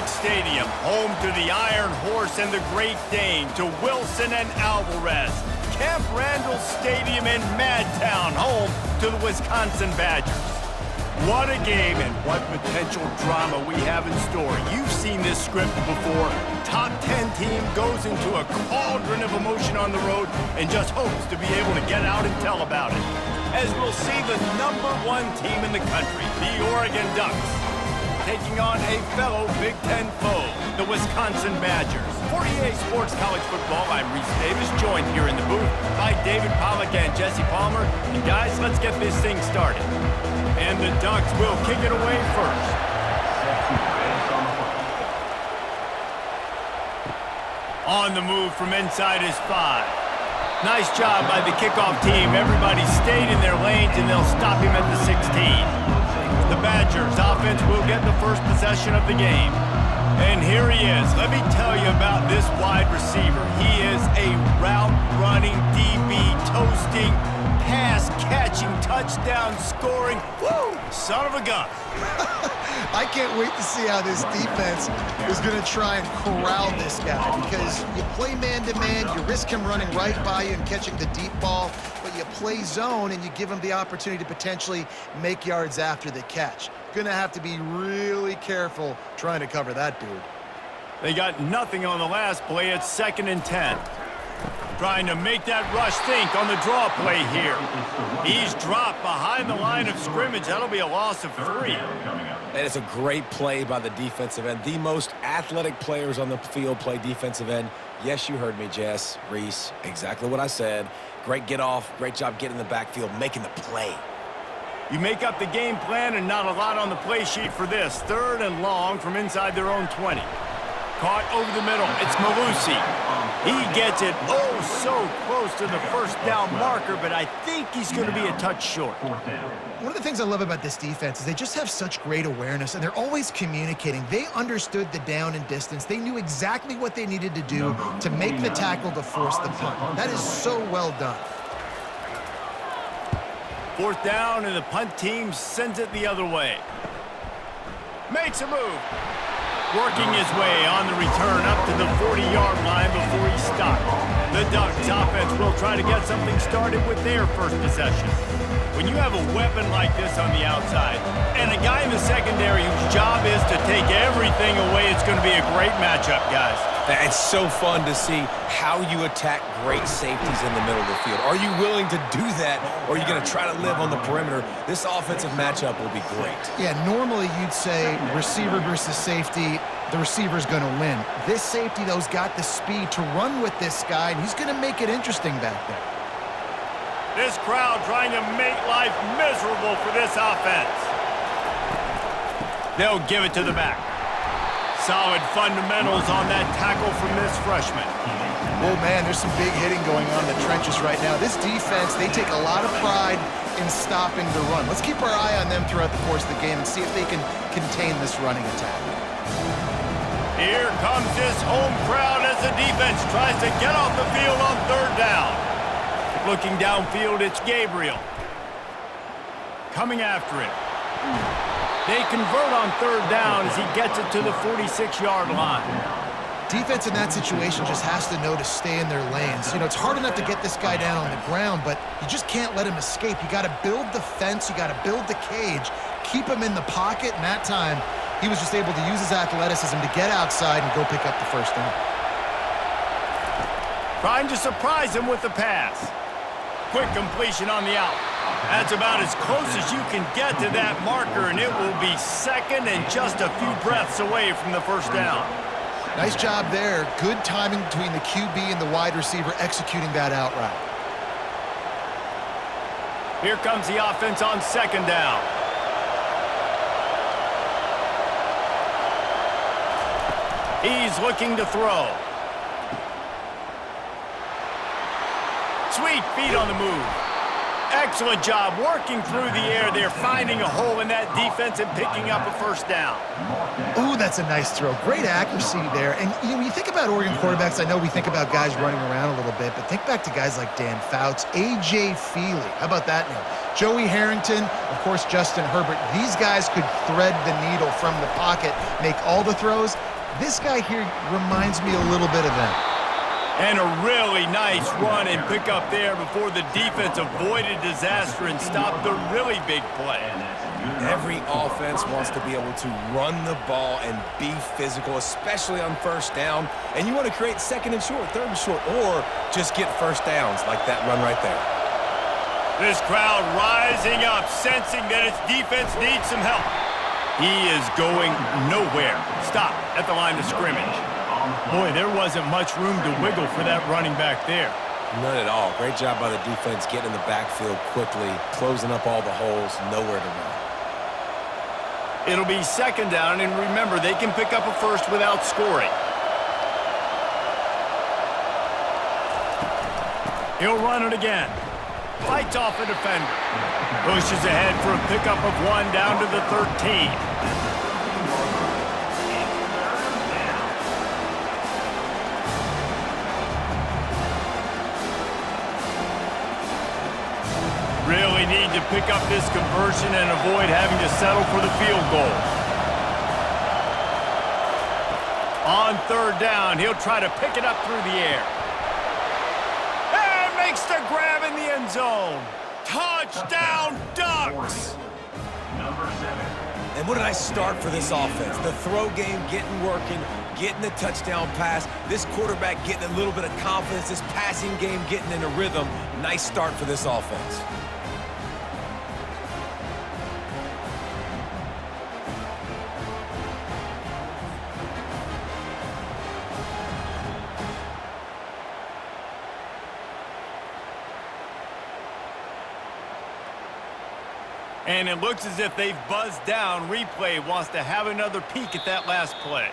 historic stadium, home to the Iron Horse and the Great Dane, to Wilson and Alvarez. Camp Randall Stadium in Madtown, home to the Wisconsin Badgers. What a game and what potential drama we have in store. You've seen this script before. Top 10 team goes into a cauldron of emotion on the road and just hopes to be able to get out and tell about it. As we'll see the #1 team in the country, the Oregon Ducks, taking on a fellow Big Ten foe, the Wisconsin Badgers. For EA Sports College Football, I'm Reese Davis, joined here in the booth by David Pollack and Jesse Palmer. And guys, let's get this thing started. And the Ducks will kick it away first. On the move from inside his 5. Nice job by the kickoff team. Everybody stayed in their lanes, and they'll stop him at the 16. The Badgers offense will get the first possession of the game. And here he is. Let me tell you about this wide receiver. He is a route-running, DB, toasting, pass-catching, touchdown-scoring, woo, son of a gun. I can't wait to see how this defense is going to try and corral this guy, because you play man-to-man, you risk him running right by you and catching the deep ball, but you play zone and you give him the opportunity to potentially make yards after the catch. Going to have to be really careful trying to cover that dude. They got nothing on the last play. It's 2nd and 10. Trying to make that rush think on the draw play here. He's dropped behind the line of scrimmage. That'll be a loss of 3. And it's a great play by the defensive end. The most athletic players on the field play defensive end. Yes, you heard me, Jess, Reese. Exactly what I said. Great get off. Great job getting in the backfield, making the play. You make up the game plan and not a lot on the play sheet for this. 3rd and long from inside their own 20. Caught over the middle. It's Malusi. He gets it so close to the first down marker, but I think he's going to be a touch short. One of the things I love about this defense is they just have such great awareness, and they're always communicating. They understood the down and distance. They knew exactly what they needed to do to make the tackle to force the punt. That is so well done. 4th down, and the punt team sends it the other way. Makes a move. Working his way on the return up to the 40-yard line before he stopped. The Ducks offense will try to get something started with their first possession. When you have a weapon like this on the outside and a guy in the secondary whose job is to take everything away, it's going to be a great matchup, guys. It's so fun to see how you attack great safeties in the middle of the field. Are you willing to do that, or are you going to try to live on the perimeter? This offensive matchup will be great. Yeah, normally you'd say receiver versus safety, the receiver's going to win. This safety, though, has got the speed to run with this guy, and he's going to make it interesting back there. This crowd trying to make life miserable for this offense. They'll give it to the back. Solid fundamentals on that tackle from this freshman. Oh, man, there's some big hitting going on in the trenches right now. This defense, they take a lot of pride in stopping the run. Let's keep our eye on them throughout the course of the game and see if they can contain this running attack. Here comes this home crowd as the defense tries to get off the field on 3rd down. Looking downfield, it's Gabriel. Coming after it. They convert on 3rd down as he gets it to the 46-yard line. Defense in that situation just has to know to stay in their lanes. You know, it's hard enough to get this guy down on the ground, but you just can't let him escape. You got to build the fence. You got to build the cage. Keep him in the pocket, and that time he was just able to use his athleticism to get outside and go pick up the first down. Trying to surprise him with the pass. Quick completion on the out. That's about as close as you can get to that marker, and it will be 2nd and just a few breaths away from the first down. Nice job there. Good timing between the QB and the wide receiver executing that out route. Here comes the offense on 2nd down. He's looking to throw. Sweet feet on the move. Excellent job working through the air there, finding a hole in that defense and picking up a first down. Ooh, that's a nice throw. Great accuracy there. And you know, when you think about Oregon quarterbacks, I know we think about guys running around a little bit, but think back to guys like Dan Fouts, A.J. Feely. How about that now? Joey Harrington, of course, Justin Herbert. These guys could thread the needle from the pocket, make all the throws. This guy here reminds me a little bit of them. And a really nice run and pick up there before the defense avoided disaster and stopped the really big play. Every offense wants to be able to run the ball and be physical, especially on first down. And you want to create second and short, third and short, or just get first downs like that run right there. This crowd rising up, sensing that its defense needs some help. He is going nowhere. Stop at the line of scrimmage. Boy, there wasn't much room to wiggle for that running back there. None at all. Great job by the defense getting in the backfield quickly, closing up all the holes, nowhere to run. It'll be second down, and remember, they can pick up a first without scoring. He'll run it again. Fights off a defender. Pushes ahead for a pickup of 1 down to the 13. Really need to pick up this conversion and avoid having to settle for the field goal. On third down, he'll try to pick it up through the air. And makes the grab in the end zone. Touchdown, Ducks! And what did I start for this offense? The throw game getting working, getting the touchdown pass. This quarterback getting a little bit of confidence. This passing game getting in a rhythm. Nice start for this offense. And it looks as if they've buzzed down. Replay wants to have another peek at that last play.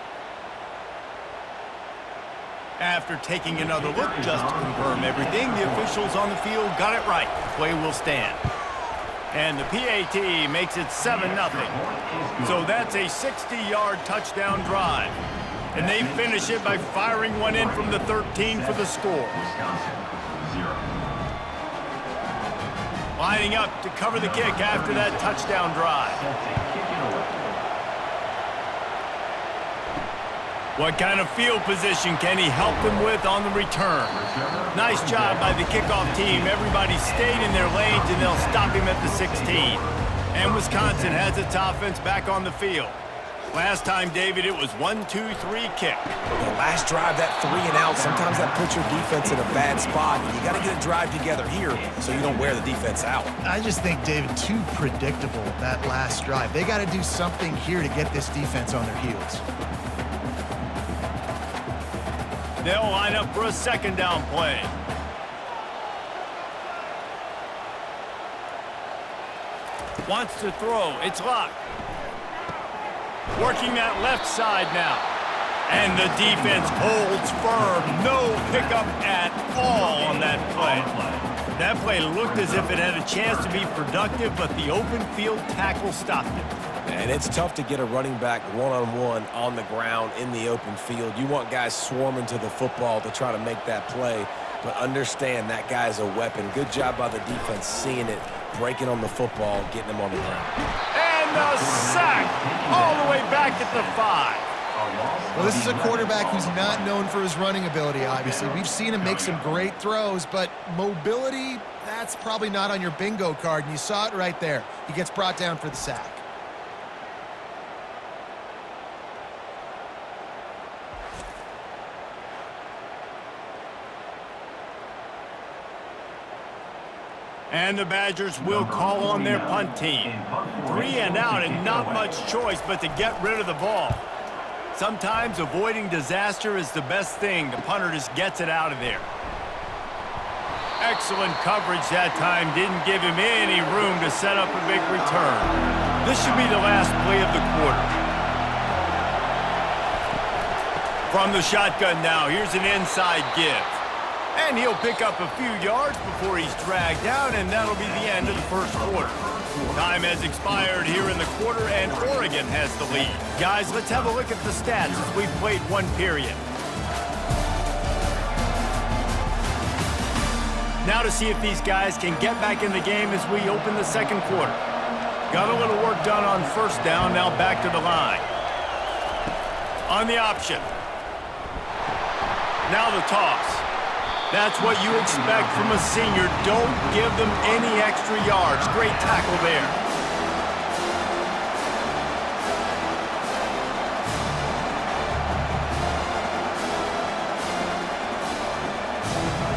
After taking another look just to confirm everything, the officials on the field got it right. Play will stand. And the PAT makes it 7-0. So that's a 60-yard touchdown drive. And they finish it by firing one in from the 13 for the score. Lining up to cover the kick after that touchdown drive. What kind of field position can he help them with on the return? Nice job by the kickoff team. Everybody stayed in their lanes, and they'll stop him at the 16. And Wisconsin has its offense back on the field. Last time, David, it was 1-2-3 kick. The last drive, that 3 and out, sometimes that puts your defense in a bad spot. And you got to get a drive together here so you don't wear the defense out. I just think, David, too predictable, that last drive. They got to do something here to get this defense on their heels. They'll line up for a second down play. Wants to throw. It's locked. Working that left side now. And the defense holds firm. No pickup at all on that play. That play looked as if it had a chance to be productive, but the open field tackle stopped it. And it's tough to get a running back one-on-one on the ground in the open field. You want guys swarming to the football to try to make that play, but understand that guy's a weapon. Good job by the defense seeing it, breaking on the football, getting him on the ground. And the sack all the way back at the 5. Well, this is a quarterback who's not known for his running ability, obviously. We've seen him make some great throws, but mobility, that's probably not on your bingo card, and you saw it right there. He gets brought down for the sack. And the Badgers will call on their punt team. 3 and out and not much choice but to get rid of the ball. Sometimes avoiding disaster is the best thing. The punter just gets it out of there. Excellent coverage that time. Didn't give him any room to set up a big return. This should be the last play of the quarter. From the shotgun now, here's an inside give. And he'll pick up a few yards before he's dragged down, and that'll be the end of the first quarter. Time has expired here in the quarter, and Oregon has the lead. Guys, let's have a look at the stats as we've played one period. Now to see if these guys can get back in the game as we open the second quarter. Got a little work done on first down, now back to the line. On the option. Now the toss. That's what you expect from a senior. Don't give them any extra yards. Great tackle there.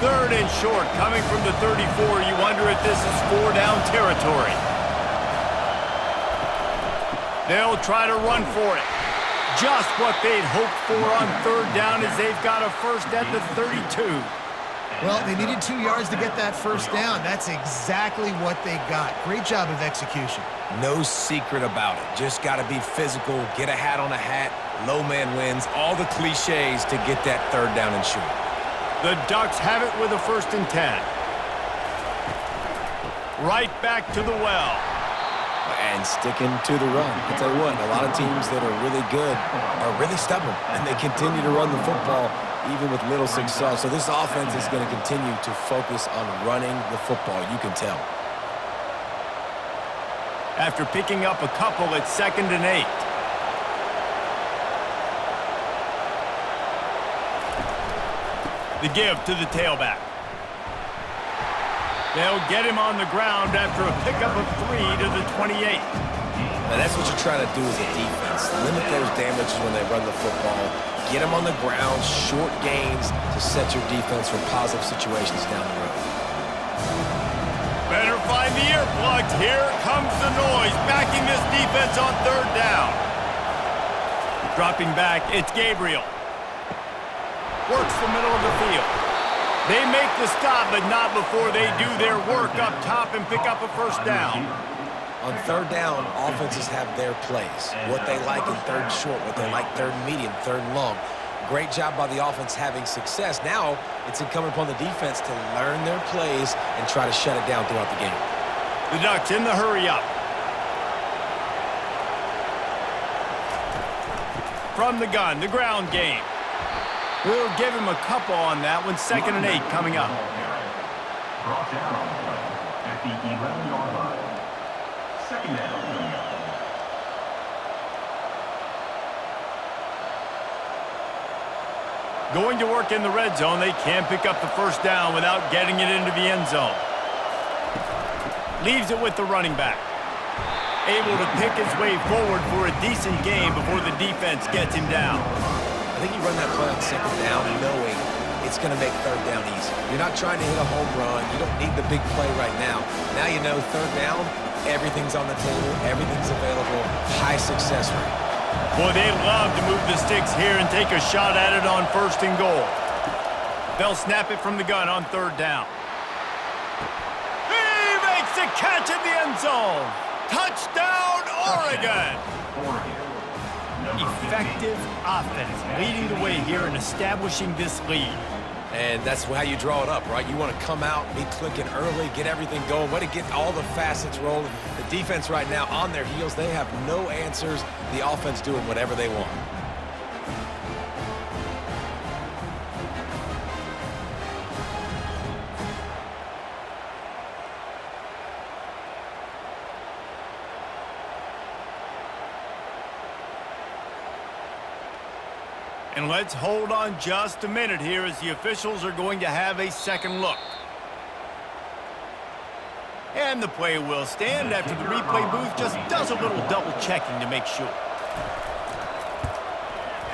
Third and short, coming from the 34. You wonder if this is 4-down territory. They'll try to run for it. Just what they'd hoped for on third down as they've got a first at the 32. Well, they needed 2 yards to get that first down. That's exactly what they got. Great job of execution. No secret about it. Just got to be physical, get a hat on a hat, low man wins, all the cliches to get that third down and short. The Ducks have it with a 1st and 10. Right back to the well. And sticking to the run. I'll tell you what, a lot of teams that are really good are really stubborn, and they continue to run the football even with little success. So this offense is going to continue to focus on running the football, you can tell. After picking up a couple, it's 2nd and 8. The give to the tailback. They'll get him on the ground after a pickup of 3 to the 28. Now that's what you're trying to do as a defense. Limit those damages when they run the football. Get them on the ground, short gains to set your defense for positive situations down the road. Better find the earplugs. Here comes the noise, backing this defense on third down. Dropping back, it's Gabriel. Works the middle of the field. They make the stop, but not before they do their work up top and pick up a first down. On third down, offenses have their plays. What they like in third and short, what they like third and medium, third and long. Great job by the offense having success. Now it's incumbent upon the defense to learn their plays and try to shut it down throughout the game. The Ducks in the hurry up. From the gun, the ground game. We'll give him a couple on that one. 2nd and 8 coming up. Brought down at the 11-yard line. 2nd down. Going to work in the red zone. They can't pick up the first down without getting it into the end zone. Leaves it with the running back. Able to pick his way forward for a decent game before the defense gets him down. I think you run that play on 2nd down knowing it's going to make third down easy. You're not trying to hit a home run. You don't need the big play right now. Now you know third down, everything's on the table, everything's available, high success rate. Boy, they love to move the sticks here and take a shot at it on 1st and goal. They'll snap it from the gun on third down. He makes the catch in the end zone. Touchdown, Oregon! Effective offense, leading the way here and establishing this lead. And that's how you draw it up, right? You want to come out, be clicking early, get everything going, want to get all the facets rolling. The defense right now on their heels, they have no answers. The offense doing whatever they want. And let's hold on just a minute here as the officials are going to have a second look. And the play will stand after the replay booth just does a little double checking to make sure.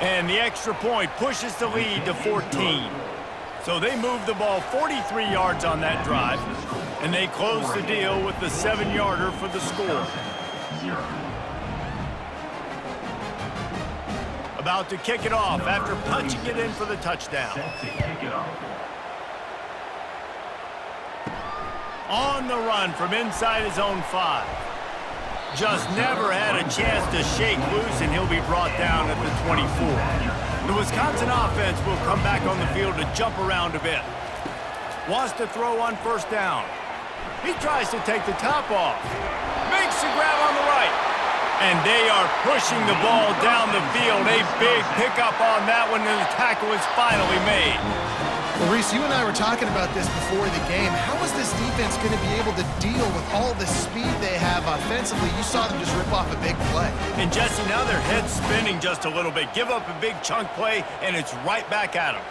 And the extra point pushes the lead to 14. So they move the ball 43 yards on that drive, and they close the deal with the 7-yarder for the score. About to kick it off after punching it in for the touchdown. On the run from inside his own 5. Just never had a chance to shake loose, and he'll be brought down at the 24. The Wisconsin offense will come back on the field to jump around a bit. Wants to throw on first down. He tries to take the top off. Makes the grab on the right. And they are pushing the ball down the field. A big pickup on that one, and the tackle is finally made. Well, Reese, you and I were talking about this before the game. How is this defense going to be able to deal with all the speed they have offensively? You saw them just rip off a big play. And Jesse, now their head's spinning just a little bit. Give up a big chunk play, and it's right back at them.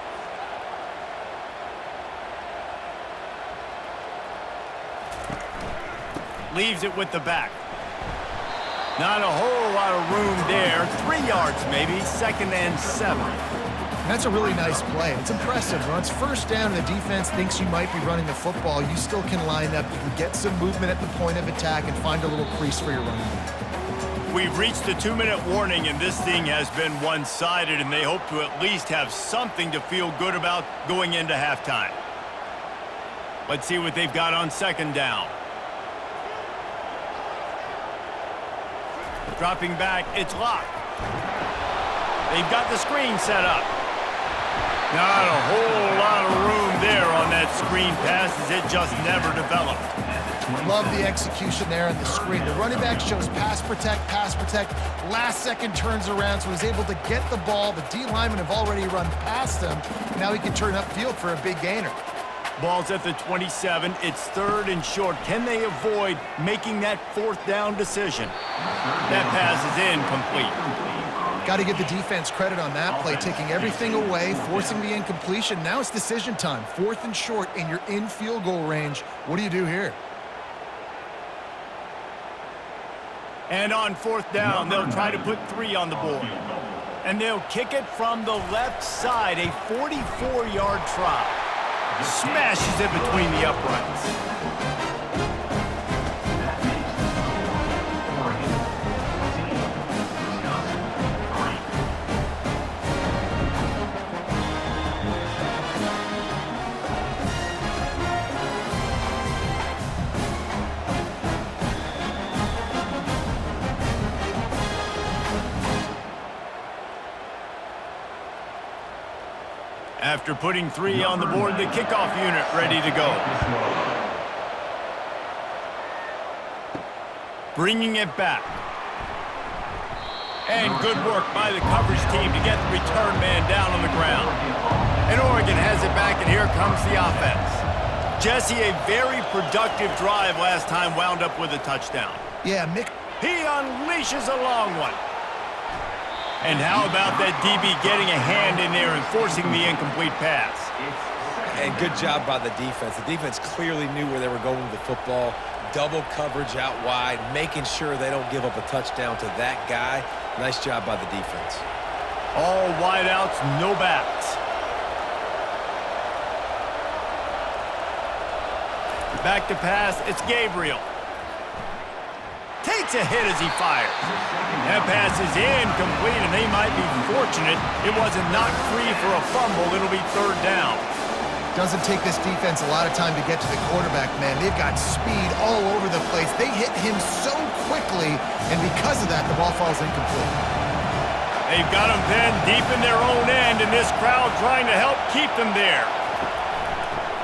Leaves it with the back. Not a whole lot of room there. 3 yards maybe, 2nd and 7. That's a really nice play. It's impressive. When it's first down and the defense thinks you might be running the football, you still can line up. You can get some movement at the point of attack and find a little crease for your running back. We've reached the 2-minute warning, and this thing has been one-sided, and they hope to at least have something to feel good about going into halftime. Let's see what they've got on 2nd down. Dropping back, it's locked. They've got the screen set up. Not a whole lot of room there on that screen pass as it just never developed. Love the execution there on the screen. The running back shows pass protect, last second turns around, so he's able to get the ball. The D linemen have already run past him. Now he can turn upfield for a big gainer. Ball's at the 27. It's 3rd and short. Can they avoid making that 4th down decision? That pass is incomplete. Got to give the defense credit on that play, taking everything away, forcing the incompletion. Now it's decision time. 4th and short, and you're in field goal range. What do you do here? And on 4th down, they'll try to put 3 on the board. And they'll kick it from the left side, a 44-yard try. Smashes it between the uprights. After putting 3 on the board, the kickoff unit ready to go. Bringing it back. And good work by the coverage team to get the return man down on the ground. And Oregon has it back, and here comes the offense. Jesse, a very productive drive last time, wound up with a touchdown. Yeah, Mick. He unleashes a long one. And how about that DB getting a hand in there and forcing the incomplete pass? And good job by the defense. The defense clearly knew where they were going with the football. Double coverage out wide, making sure they don't give up a touchdown to that guy. Nice job by the defense. All wideouts, no backs. Back to pass, it's Gabriel. Takes a hit as he fires. That pass is incomplete, and they might be fortunate it wasn't knocked free for a fumble. It'll be 3rd down. Doesn't take this defense a lot of time to get to the quarterback, man. They've got speed all over the place. They hit him so quickly, and because of that, the ball falls incomplete. They've got him pinned deep in their own end, and this crowd trying to help keep them there.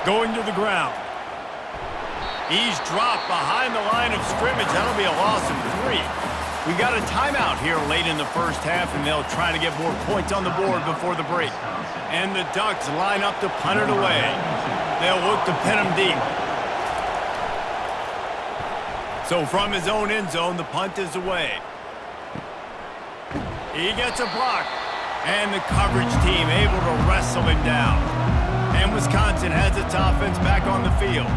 Going to the ground. He's dropped behind the line of scrimmage. That'll be a loss of 3. We got a timeout here late in the first half, and they'll try to get more points on the board before the break. And the Ducks line up to punt it away. They'll look to pin him deep. So from his own end zone, the punt is away. He gets a block, and the coverage team able to wrestle him down. And Wisconsin has its offense back on the field.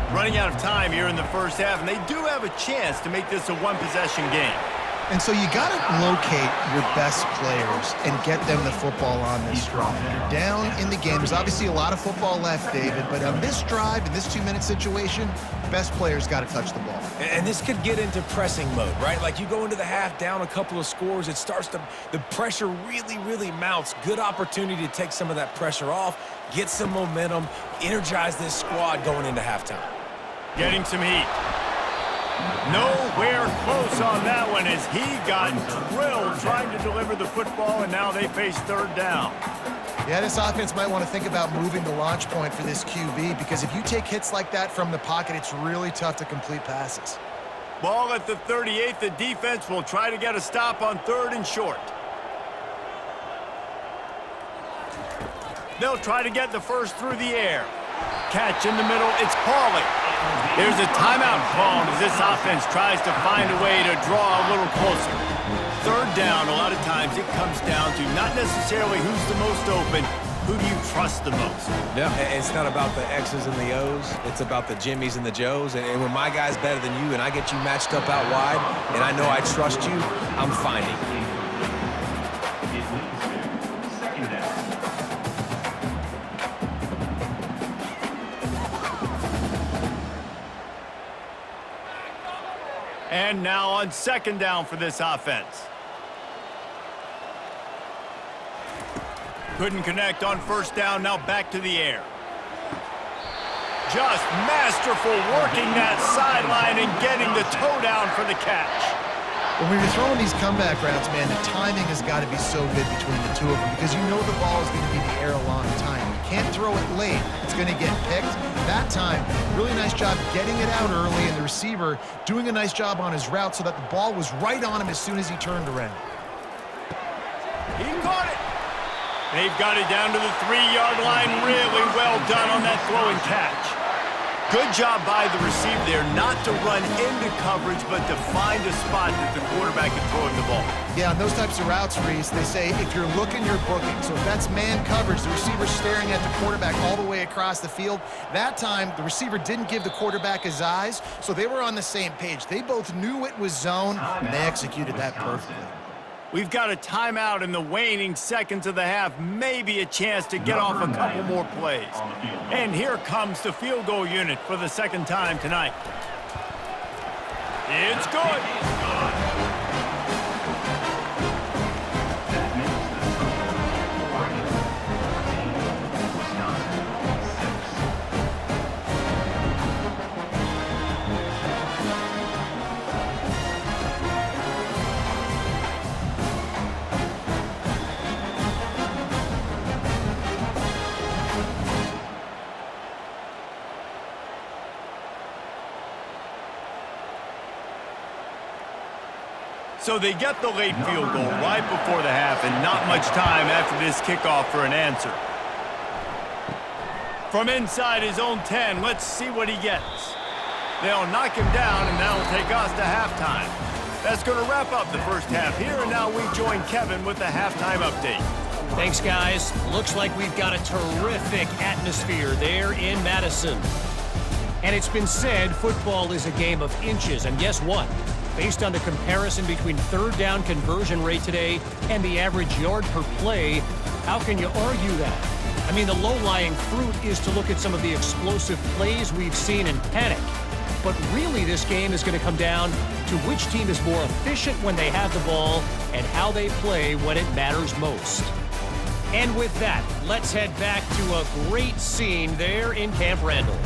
Running out of time here in the first half, and they do have a chance to make this a one-possession game. And so you got to locate your best players and get them the football on this drive. You're down in the game. There's obviously a lot of football left, David, but on this drive, in this 2-minute situation, best players got to touch the ball. And this could get into pressing mode, right? Like you go into the half down a couple of scores, it starts to, the pressure really mounts. Good opportunity to take some of that pressure off, get some momentum, energize this squad going into halftime. Getting some heat. Nowhere close on that one as he got drilled trying to deliver the football, and now they face 3rd down. Yeah, this offense might want to think about moving the launch point for this QB, because if you take hits like that from the pocket, it's really tough to complete passes. Ball at the 38. The defense will try to get a stop on 3rd and short. They'll try to get the first through the air. Catch in the middle, it's Pauly. There's a timeout called as this offense tries to find a way to draw a little closer. Third down, a lot of times it comes down to not necessarily who's the most open, who do you trust the most? Yeah, it's not about the X's and the O's. It's about the Jimmies and the Joes. And when my guy's better than you and I get you matched up out wide and I know I trust you, I'm finding you. It leads to second down. And now on second down for this offense. Couldn't connect on first down, now back to the air. Just masterful working that sideline and getting the toe down for the catch. When you're throwing these comeback routes, man, the timing has got to be so good between the two of them because you know the ball is going to be in the air a long time. You can't throw it late. It's going to get picked. That time, really nice job getting it out early and the receiver doing a nice job on his route so that the ball was right on him as soon as he turned around. He caught it. They've got it down to the 3-yard line. Really well done on that throw and catch. Good job by the receiver there not to run into coverage, but to find a spot that the quarterback is throwing the ball. Yeah, on those types of routes, Reese, they say if you're looking, you're booking. So if that's man coverage, the receiver's staring at the quarterback all the way across the field. That time, the receiver didn't give the quarterback his eyes, so they were on the same page. They both knew it was zone, and they executed that perfectly. We've got a timeout in the waning seconds of the half, maybe a chance to get off a couple more plays. And here comes the field goal unit for the second time tonight. It's good. So they get the late field goal right before the half and not much time after this kickoff for an answer. From inside his own 10, let's see what he gets. They'll knock him down, and that'll take us to halftime. That's going to wrap up the first half here, and now we join Kevin with the halftime update. Thanks, guys. Looks like we've got a terrific atmosphere there in Madison. And it's been said football is a game of inches, and guess what? Based on the comparison between third down conversion rate today and the average yard per play, how can you argue that? I mean, the low-lying fruit is to look at some of the explosive plays we've seen in panic. But really, this game is going to come down to which team is more efficient when they have the ball and how they play when it matters most. And with that, let's head back to a great scene there in Camp Randall.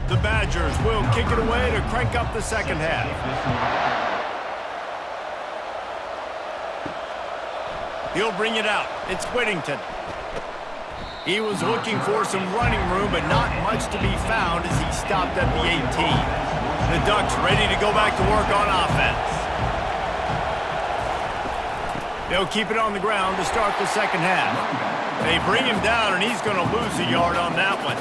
The Badgers will kick it away to crank up the second half. He'll bring it out. It's Whittington. He was looking for some running room, but not much to be found as he stopped at the 18. The Ducks ready to go back to work on offense. They'll keep it on the ground to start the second half. They bring him down, and he's going to lose a yard on that one.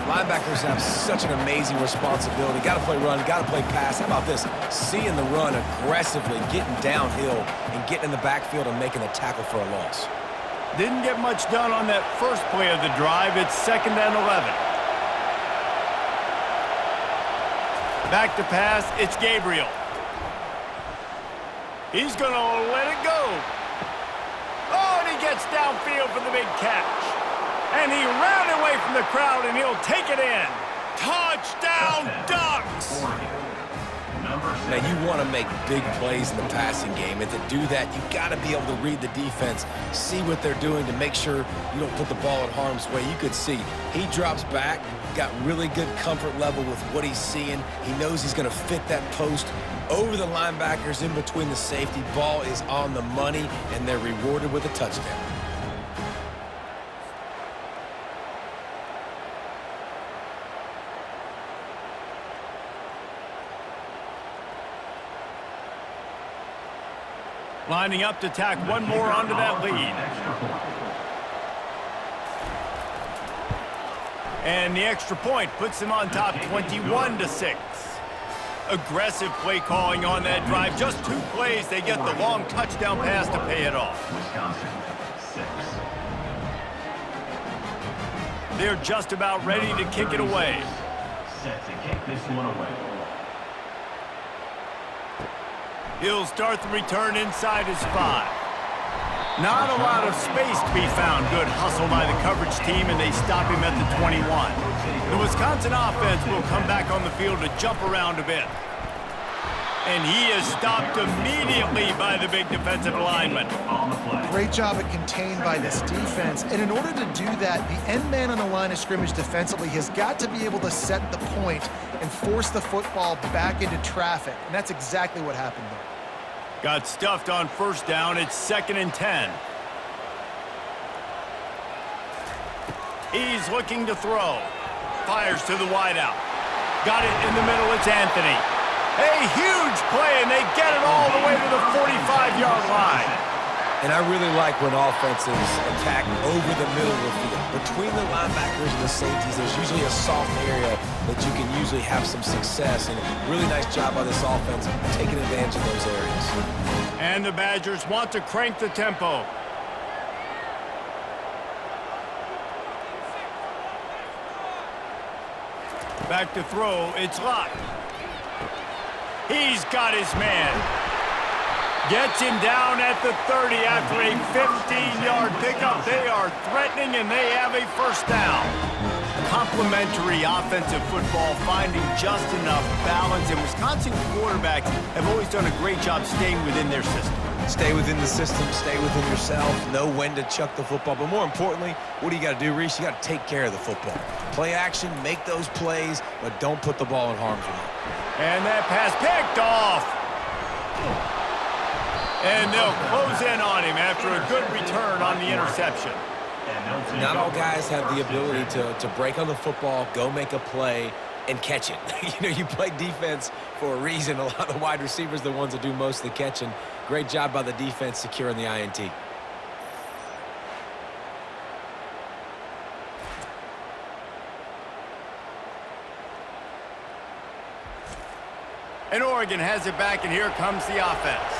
Linebackers have such an amazing responsibility. Got to play run, got to play pass. How about this? Seeing the run aggressively, getting downhill, and getting in the backfield and making a tackle for a loss. Didn't get much done on that first play of the drive. It's 2nd and 11. Back to pass, it's Gabriel. He's going to let it go. Oh, and he gets downfield for the big catch. And he ran away from the crowd, and he'll take it in. Touchdown, Ducks! Now, you want to make big plays in the passing game, and to do that, you got to be able to read the defense, see what they're doing to make sure you don't put the ball in harm's way. You could see he drops back, got really good comfort level with what he's seeing. He knows he's going to fit that post over the linebackers in between the safety. Ball is on the money, and they're rewarded with a touchdown. Lining up to tack one more onto that lead. And the extra point puts them on top 21-6. Aggressive play calling on that drive. Just 2 plays, they get the long touchdown pass to pay it off. Wisconsin, 6. They're just about ready to kick it away. Set to kick this one away. He'll start the return inside his 5. Not a lot of space to be found. Good hustle by the coverage team, and they stop him at the 21. The Wisconsin offense will come back on the field to jump around a bit. And he is stopped immediately by the big defensive lineman. Great job at contained by this defense. And in order to do that, the end man on the line of scrimmage defensively has got to be able to set the point and force the football back into traffic. And that's exactly what happened there. Got stuffed on first down. It's 2nd and 10. He's looking to throw. Fires to the wideout. Got it in the middle. It's Anthony. A huge play, and they get it all the way to the 45-yard line. And I really like when offenses attack over the middle of the field. Between the linebackers and the safeties, there's usually a soft area that you can usually have some success. And really nice job by this offense taking advantage of those areas. And the Badgers want to crank the tempo. Back to throw. It's locked. He's got his man. Gets him down at the 30 after a 15-yard pickup. They are threatening, and they have a first down. Complementary offensive football, finding just enough balance. And Wisconsin quarterbacks have always done a great job staying within their system. Stay within the system, stay within yourself, know when to chuck the football. But more importantly, what do you got to do, Reese? You got to take care of the football. Play action, make those plays, but don't put the ball in harm's way. And that pass picked off. And they'll close in on him after a good return on the interception. Not all guys have the ability to break on the football, go make a play, and catch it. You play defense for a reason. A lot of the wide receivers are the ones that do most of the catching. Great job by the defense securing the INT. And Oregon has it back, and here comes the offense.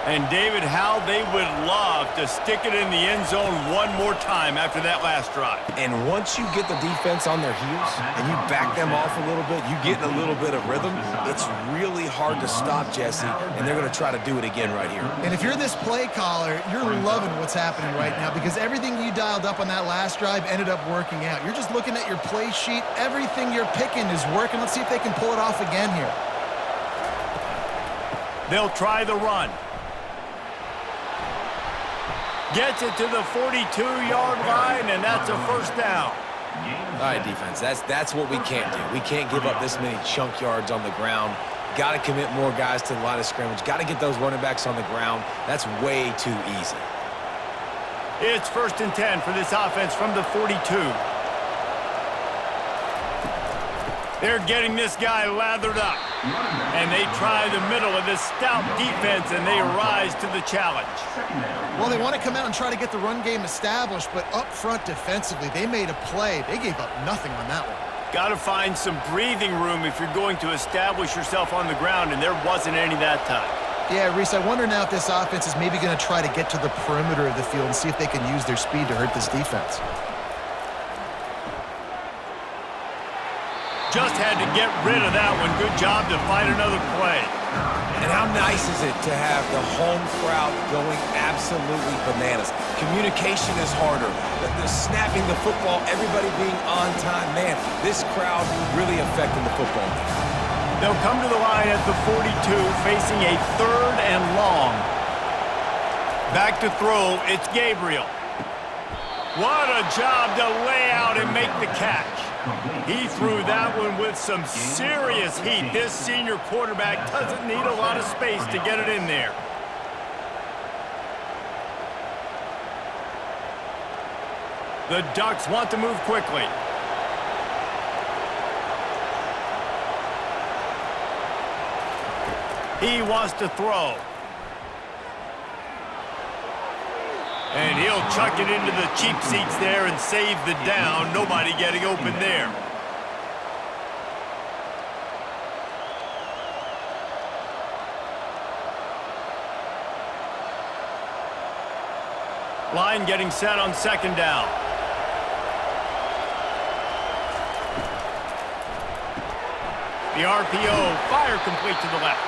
And David, how they would love to stick it in the end zone one more time after that last drive. And once you get the defense on their heels and you back them off a little bit, you get in a little bit of rhythm, it's really hard to stop, Jesse, and they're going to try to do it again right here. And if you're this play caller, you're loving what's happening right now because everything you dialed up on that last drive ended up working out. You're just looking at your play sheet. Everything you're picking is working. Let's see if they can pull it off again here. They'll try the run. Gets it to the 42-yard line, and that's a first down. All right, defense, that's what we can't do. We can't give up this many chunk yards on the ground. Got to commit more guys to the line of scrimmage. Got to get those running backs on the ground. That's way too easy. It's 1st and 10 for this offense from the 42. They're getting this guy lathered up. And they try the middle of this stout defense, and they rise to the challenge. Well, they want to come out and try to get the run game established, but up front defensively, they made a play. They gave up nothing on that one. Got to find some breathing room if you're going to establish yourself on the ground, and there wasn't any that time. Yeah, Reese, I wonder now if this offense is maybe going to try to get to the perimeter of the field and see if they can use their speed to hurt this defense. Just had to get rid of that one. Good job to find another play. And how nice is it to have the home crowd going absolutely bananas? Communication is harder. The snapping the football, everybody being on time. Man, this crowd really affecting the football game. They'll come to the line at the 42, facing a 3rd and long. Back to throw, it's Gabriel. What a job to lay out and make the catch. He threw that one with some serious heat. This senior quarterback doesn't need a lot of space to get it in there. The Ducks want to move quickly. He wants to throw. And he'll chuck it into the cheap seats there and save the down. Nobody getting open there. Line getting set on second down. The RPO, fire complete to the left.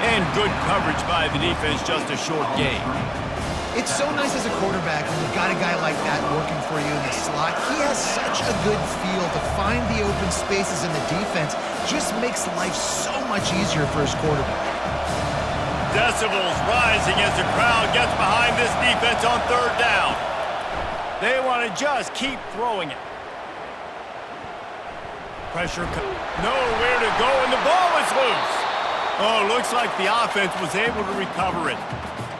And good coverage by the defense, just a short gain. It's so nice as a quarterback when you've got a guy like that working for you in the slot. He has such a good feel to find the open spaces in the defense. Just makes life so much easier for his quarterback. Decibels rising as the crowd gets behind this defense on third down. They want to just keep throwing it. Pressure, nowhere to go, and the ball is loose. Oh, looks like the offense was able to recover it.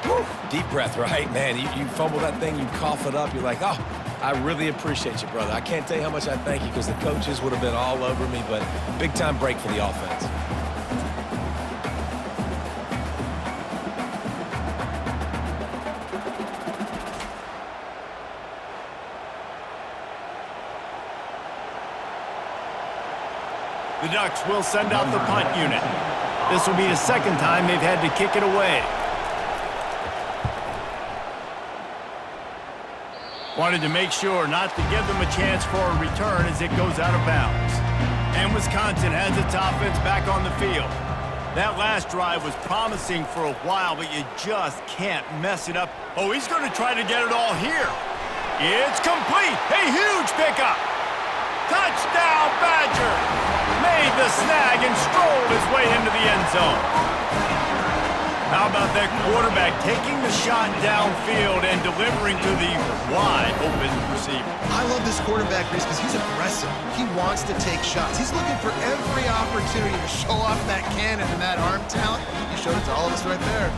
Whew. Deep breath, right? Man, you fumble that thing, you cough it up, you're like, oh, I really appreciate you, brother. I can't tell you how much I thank you because the coaches would have been all over me, but big-time break for the offense. The Ducks will send out the punt unit. This will be the second time they've had to kick it away. Wanted to make sure not to give them a chance for a return as it goes out of bounds. And Wisconsin has its offense back on the field. That last drive was promising for a while, but you just can't mess it up. Oh, he's going to try to get it all here. It's complete. A huge pickup. Touchdown, Badger! Made the snag and strolled his way into the end zone. How about that quarterback taking the shot downfield and delivering to the wide open receiver? I love this quarterback, Reese, because he's aggressive. He wants to take shots. He's looking for every opportunity to show off that cannon and that arm talent. He showed it to all of us right there.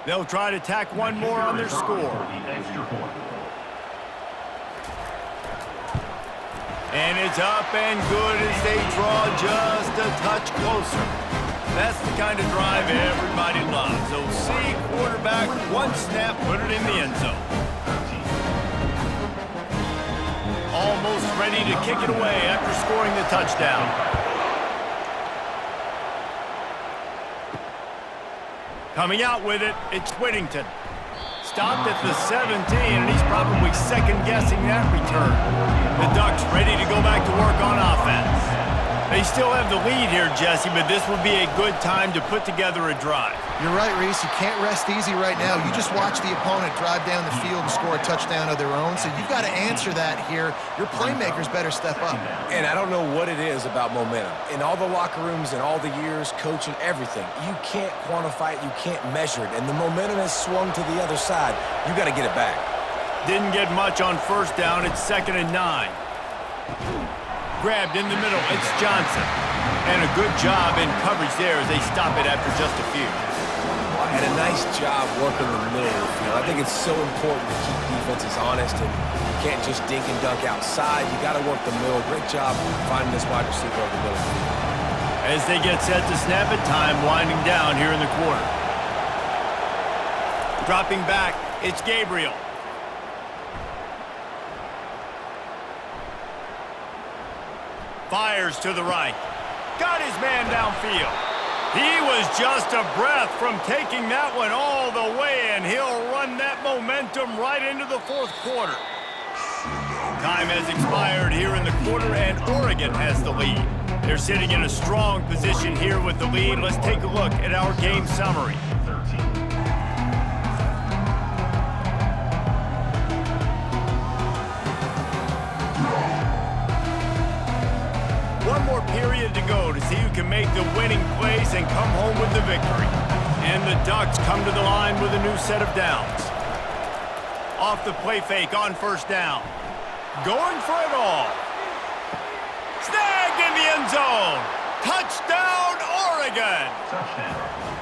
They'll try to tack one more on their score. And it's up and good as they draw just a touch closer. That's the kind of drive everybody loves. So see quarterback, one snap, put it in the end zone. Almost ready to kick it away after scoring the touchdown. Coming out with it, it's Whittington. Stopped at the 17, and he's probably second-guessing that return. The Ducks ready to go back to work on offense. They still have the lead here, Jesse, but this would be a good time to put together a drive. You're right, Reese. You can't rest easy right now. You just watch the opponent drive down the field and score a touchdown of their own, so you've got to answer that here. Your playmakers better step up. And I don't know what it is about momentum. In all the locker rooms and all the years, coaching, everything, you can't quantify it, you can't measure it, and the momentum has swung to the other side. You got to get it back. Didn't get much on first down. It's 2nd and 9. Grabbed in the middle, it's Johnson. And a good job in coverage there as they stop it after just a few. And a nice job working the middle of the field. I think it's so important to keep defenses honest, and you can't just dink and dunk outside. You got to work the middle. Great job finding this wide receiver over the middle of the field. As they get set to snap it, time winding down here in the quarter. Dropping back, it's Gabriel. Fires to the right. Got his man downfield. He was just a breath from taking that one all the way, and he'll run that momentum right into the fourth quarter. Time has expired here in the quarter, and Oregon has the lead. They're sitting in a strong position here with the lead. Let's take a look at our game summary. One more period to go to see who can make the winning plays and come home with the victory. And the Ducks come to the line with a new set of downs. Off the play fake on first down. Going for it all. Snagged in the end zone. Touchdown, Oregon! Touchdown.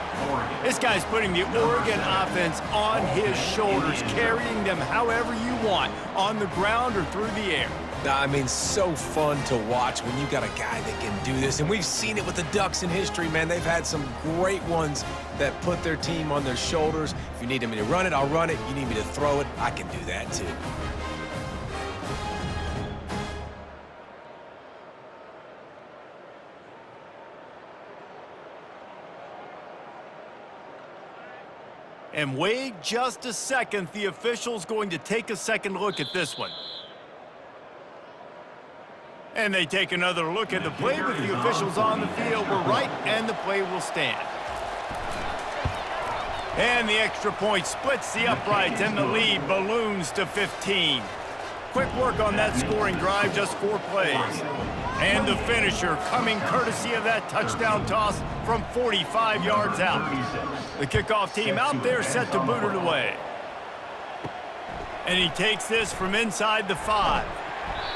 This guy's putting the Oregon offense on his shoulders, carrying them however you want, on the ground or through the air. I mean, so fun to watch when you got a guy that can do this. And we've seen it with the Ducks in history, man. They've had some great ones that put their team on their shoulders. If you need me to run it, I'll run it. You need me to throw it, I can do that too. And wait just a second. The official's going to take a second look at this one. And they take another look at the play with the officials on the field. We're right, and the play will stand. And the extra point splits the uprights, and the lead balloons to 15. Quick work on that scoring drive, just 4 plays. And the finisher coming courtesy of that touchdown toss from 45 yards out. The kickoff team out there set to boot it away. And he takes this from inside the 5.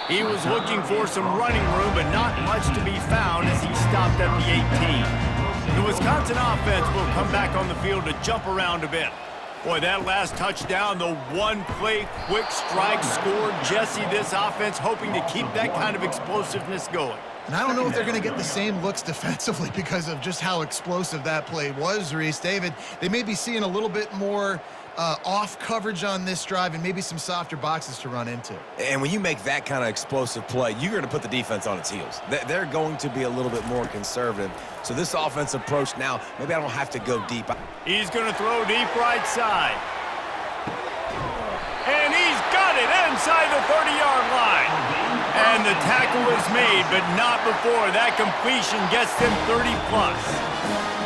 He was looking for some running room, but not much to be found as he stopped at the 18. The Wisconsin offense will come back on the field to jump around a bit. Boy, that last touchdown, the one-play quick strike scored. Jesse, this offense hoping to keep that kind of explosiveness going. And I don't know if they're going to get the same looks defensively because of just how explosive that play was, Reese. David, they may be seeing a little bit more off coverage on this drive and maybe some softer boxes to run into. And when you make that kind of explosive play, you're going to put the defense on its heels. They're going to be a little bit more conservative. So this offense approach now, maybe I don't have to go deep. He's going to throw deep right side. And he's got it inside the 30-yard line. And the tackle is made, but not before that completion gets them 30-plus.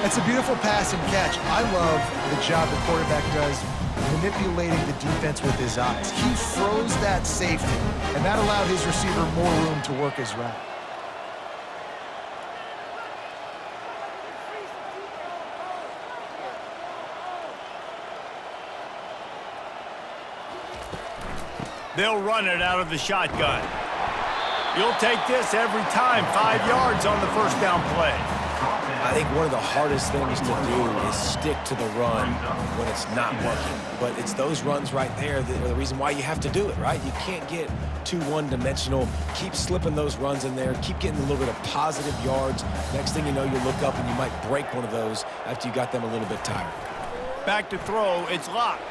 That's a beautiful pass and catch. I love the job the quarterback does manipulating the defense with his eyes. He froze that safety, and that allowed his receiver more room to work his route. They'll run it out of the shotgun. You'll take this every time. 5 yards on the first down play. I think one of the hardest things to do is stick to the run when it's not working. But it's those runs right there that are the reason why you have to do it, right? You can't get too one-dimensional. Keep slipping those runs in there. Keep getting a little bit of positive yards. Next thing you know, you look up and you might break one of those after you got them a little bit tired. Back to throw. It's locked.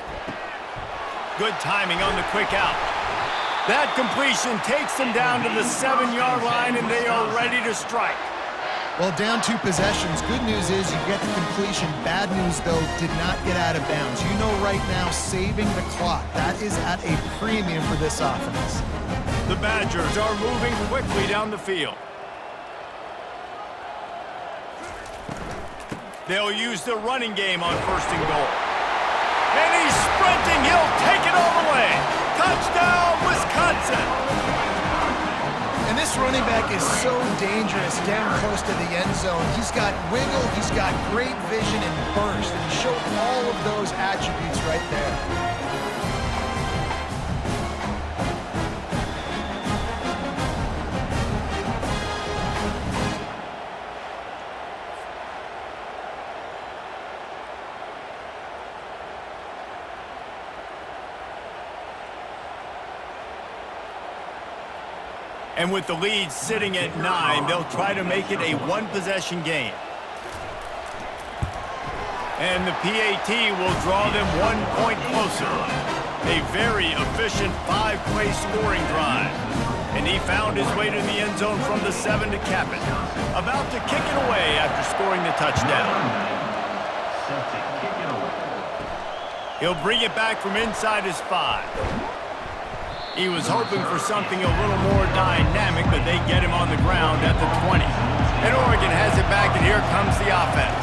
Good timing on the quick out. That completion takes them down to the 7-yard line, and they are ready to strike. Well, down 2 possessions. Good news is you get the completion. Bad news, though, did not get out of bounds. You know right now, saving the clock. That is at a premium for this offense. The Badgers are moving quickly down the field. They'll use the running game on 1st and goal. And he's sprinting. He'll take it all the way. Touchdown, Wisconsin. And this running back is so dangerous down close to the end zone. He's got wiggle, he's got great vision and burst, and he showed all of those attributes right there. And with the lead sitting at 9, they'll try to make it a one-possession game. And the PAT will draw them 1 point closer. A very efficient 5-play scoring drive. And he found his way to the end zone from the 7 to cap it. About to kick it away after scoring the touchdown. He'll bring it back from inside his 5. He was hoping for something a little more dynamic, but they get him on the ground at the 20. And Oregon has it back, and here comes the offense.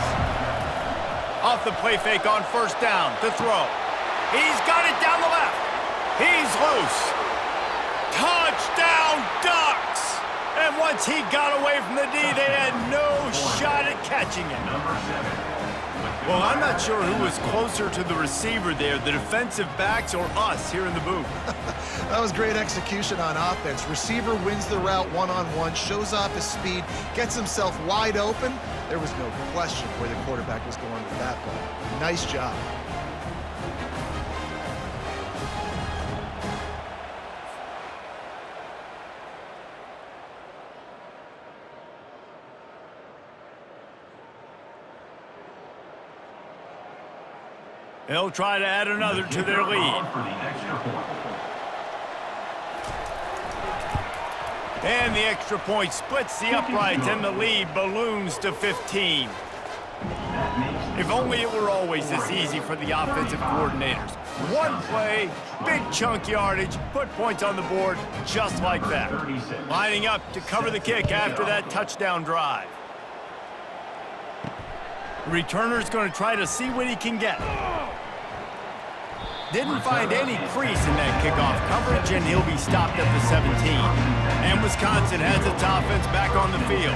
Off the play fake on 1st down to throw. He's got it down the left. He's loose. Touchdown, Ducks! And once he got away from the D, they had no shot at catching him. Well, I'm not sure who was closer to the receiver there, the defensive backs or us here in the booth. That was great execution on offense. Receiver wins the route one-on-one, shows off his speed, gets himself wide open, There was no question where the quarterback was going with that ball. Nice job. They'll try to add another to their lead. And the extra point splits the uprights, and the lead balloons to 15. If only it were always this easy for the offensive coordinators. One play, big chunk yardage, put points on the board just like that. Lining up to cover the kick after that touchdown drive. The returner's going to try to see what he can get. Didn't find any crease in that kickoff coverage, and he'll be stopped at the 17. And Wisconsin has its offense back on the field.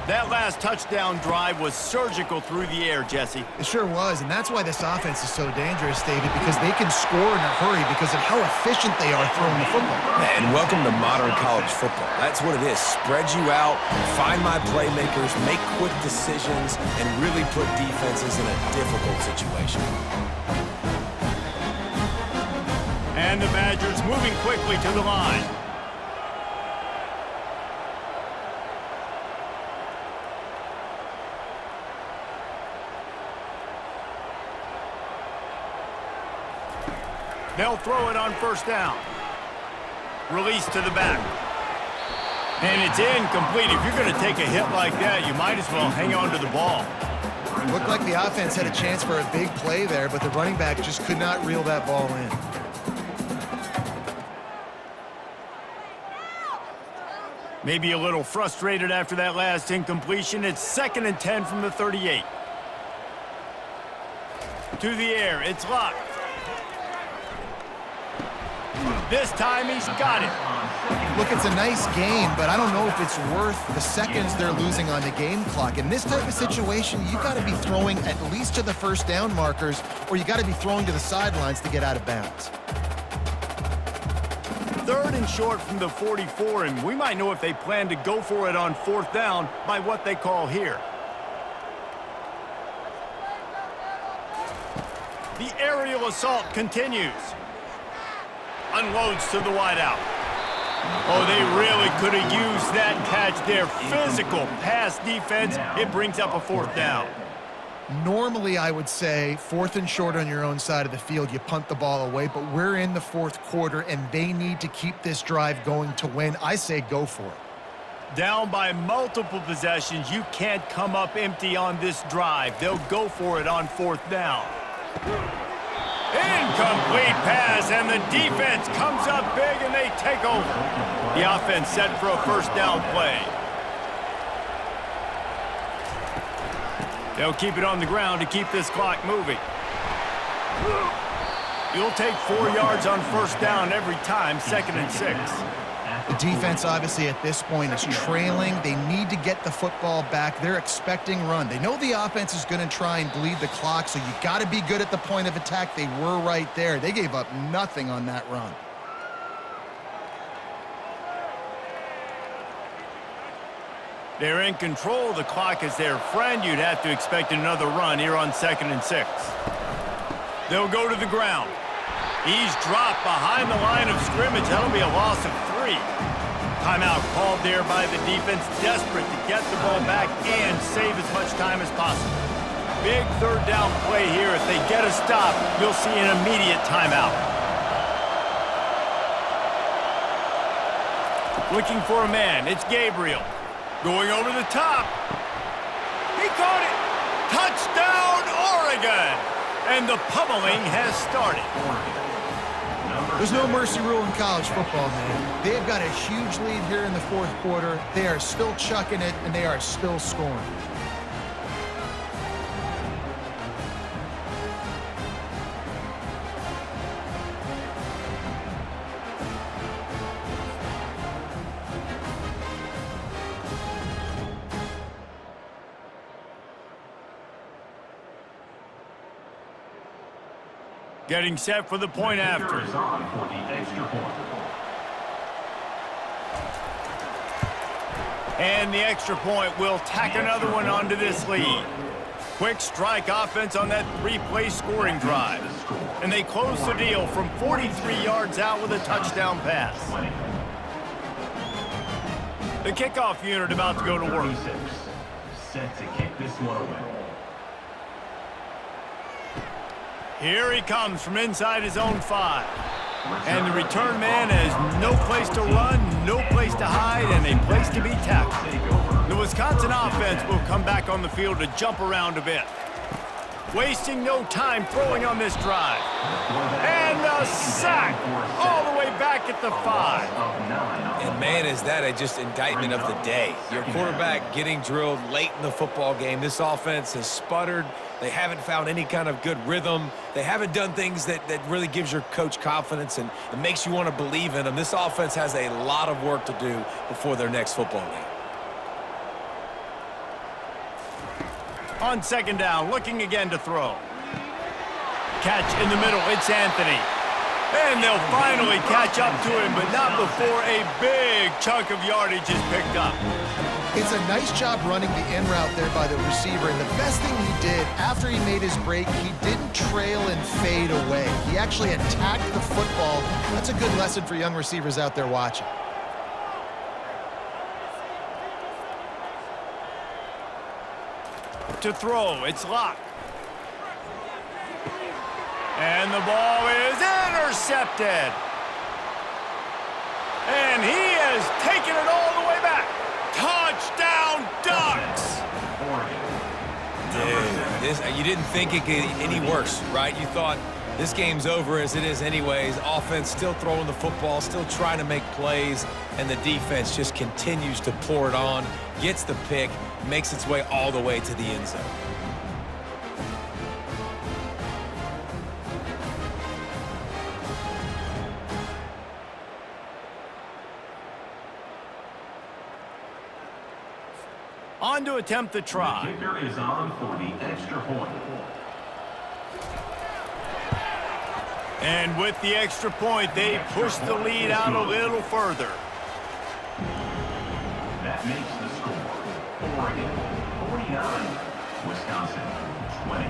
That last touchdown drive was surgical through the air, Jesse. It sure was, and that's why this offense is so dangerous, David, because they can score in a hurry because of how efficient they are throwing the football. And welcome to modern college football. That's what it is. Spread you out, find my playmakers, make quick decisions, and really put defenses in a difficult situation. And the Badgers moving quickly to the line. They'll throw it on first down. Release to the back. And it's incomplete. If you're going to take a hit like that, you might as well hang on to the ball. Looked like the offense had a chance for a big play there, but the running back just could not reel that ball in. Maybe a little frustrated after that last incompletion. It's 2nd and 10 from the 38. To the air, it's locked. This time he's got it. Look, it's a nice game, but I don't know if it's worth the seconds they're losing on the game clock. In this type of situation, you got to be throwing at least to the first down markers, or you got to be throwing to the sidelines to get out of bounds. 3rd and short from the 44, and we might know if they plan to go for it on 4th down by what they call here. The aerial assault continues. Unloads to the wideout. Oh, they really could have used that catch there. Physical pass defense. It brings up a 4th down. Normally, I would say 4th and short on your own side of the field, you punt the ball away, but we're in the 4th quarter, and they need to keep this drive going to win. I say go for it. Down by multiple possessions, you can't come up empty on this drive. They'll go for it on 4th down. Incomplete pass, and the defense comes up big, and they take over. The offense set for a first down play. They'll keep it on the ground to keep this clock moving. You'll take 4 yards on first down every time, 2nd and 6. The defense, obviously, at this point is trailing. They need to get the football back. They're expecting run. They know the offense is going to try and bleed the clock, so you got to be good at the point of attack. They were right there. They gave up nothing on that run. They're in control. The clock is their friend. You'd have to expect another run here on 2nd and 6. They'll go to the ground. He's dropped behind the line of scrimmage. That'll be a loss of 3. Timeout called there by the defense, desperate to get the ball back and save as much time as possible. Big 3rd down play here. If they get a stop, you'll see an immediate timeout. Looking for a man. It's Gabriel. Going over the top. He caught it. Touchdown, Oregon. And the pummeling has started. There's no mercy rule in college football, man. They've got a huge lead here in the 4th quarter. They are still chucking it, and they are still scoring. Getting set for the point after. And the extra point will tack another one onto this lead. Quick strike offense on that three-play scoring drive. And they close the deal from 43 yards out with a touchdown pass. The kickoff unit about to go to work. Set to kick this one away. Here he comes from inside his own 5. And the return man has no place to run, no place to hide, and a place to be tackled. The Wisconsin offense will come back on the field to jump around a bit. Wasting no time throwing on this drive. And a sack all the way back at the 5. And man, is that just indictment of the day. Your quarterback getting drilled late in the football game. This offense has sputtered. They haven't found any kind of good rhythm. They haven't done things that really gives your coach confidence and it makes you want to believe in them. This offense has a lot of work to do before their next football game. On second down, looking again to throw. Catch in the middle, it's Anthony. And they'll finally catch up to him, but not before a big chunk of yardage is picked up. It's a nice job running the in route there by the receiver, and the best thing he did after he made his break, he didn't trail and fade away. He actually attacked the football. That's a good lesson for young receivers out there watching. To throw, it's Locke. And the ball is intercepted. And he has taken it all the way back. Touchdown, Ducks! Dude, you didn't think it could get any worse, right? You thought this game's over as it is anyways. Offense still throwing the football, still trying to make plays, and the defense just continues to pour it on, gets the pick, makes its way all the way to the end zone. On to attempt the try. The kicker is on for the extra point. And with the extra point, they push the lead out a little further. That makes the score. Oregon 49, Wisconsin 20.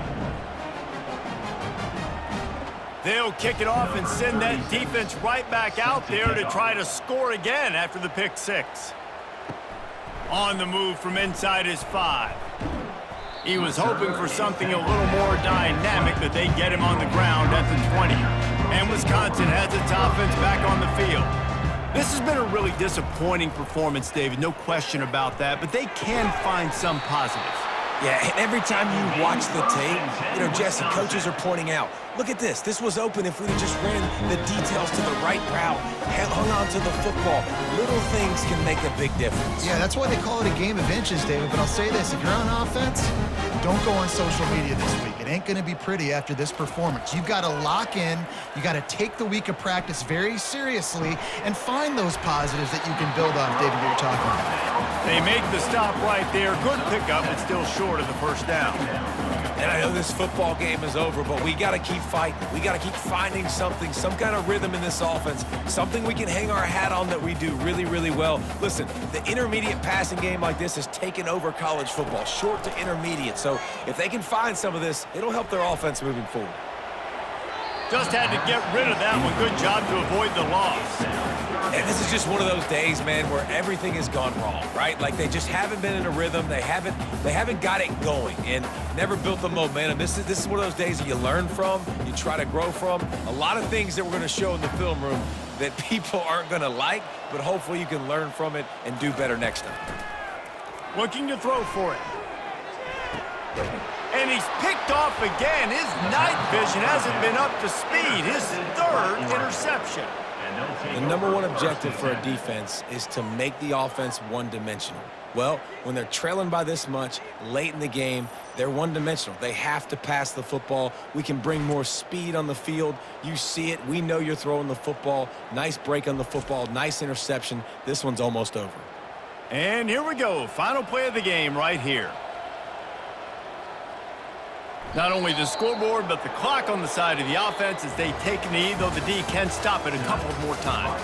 They'll kick it off and send that defense right back out there to try to score again after the pick 6. On the move from inside his 5. He was hoping for something a little more dynamic, but they get him on the ground at the 20. And Wisconsin has its offense back on the field. This has been a really disappointing performance, David, no question about that, but they can find some positives. Yeah, and every time you watch the tape, Jesse, coaches are pointing out, look at this. This was open if we'd have just ran the details to the right route, hung on to the football. Little things can make a big difference. Yeah, that's why they call it a game of inches, David. But I'll say this, if you're on offense, don't go on social media this week. It ain't going to be pretty after this performance. You've got to lock in. You got to take the week of practice very seriously and find those positives that you can build off, David, that you're talking about. They make the stop right there. Good pickup, but still short of the first down. And I know this football game is over, but we got to keep fighting. We got to keep finding something, some kind of rhythm in this offense, something we can hang our hat on that we do really, really well. Listen, the intermediate passing game like this has taken over college football, short to intermediate. So if they can find some of this, it'll help their offense moving forward. Just had to get rid of that one. Good job to avoid the loss. And this is just one of those days, man, where everything has gone wrong, right? Like they just haven't been in a rhythm. They haven't got it going and never built the momentum. This is one of those days that you learn from, you try to grow from. A lot of things that we're going to show in the film room that people aren't going to like, but hopefully you can learn from it and do better next time. Looking to throw for it. And he's picked off again. His night vision hasn't been up to speed. His third interception. The number one objective for a defense is to make the offense one-dimensional. Well, when they're trailing by this much late in the game, they're one-dimensional. They have to pass the football. We can bring more speed on the field. You see it. We know you're throwing the football. Nice break on the football. Nice interception. This one's almost over. And here we go. Final play of the game right here. Not only the scoreboard, but the clock on the side of the offense as they take a knee, though the D can stop it a couple more times.